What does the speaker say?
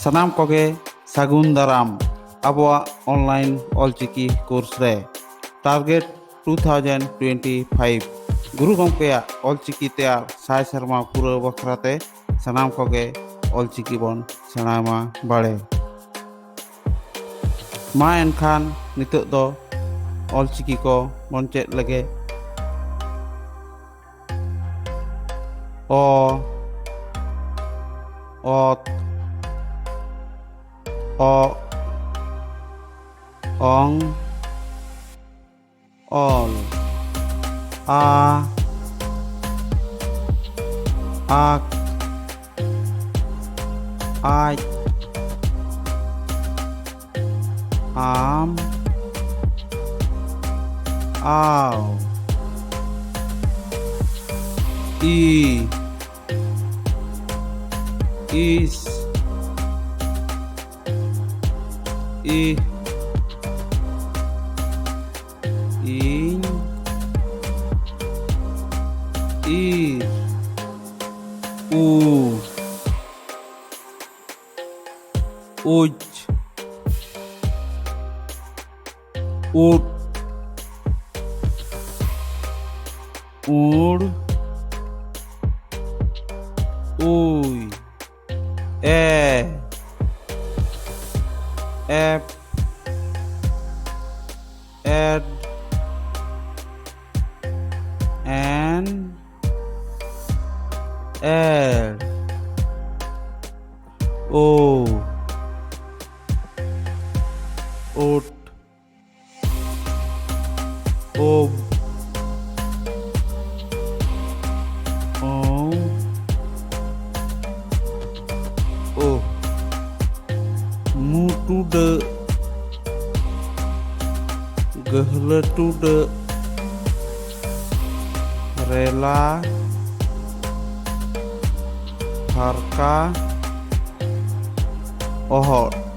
Sanam koge sagun daram abuwa online olchiki course re target 2025 guru gomkeya olchiki te sai sarma pura bakrate sanam koge olchiki bon senama bade ma enkhan nitok do olchiki ko bon chet lage o ot o ong ol a ak ai am ao i is i in ir u uj ut ur uy ep ed and L O Ot Ob Om O Mutude Gehletude Rela Harka Ohot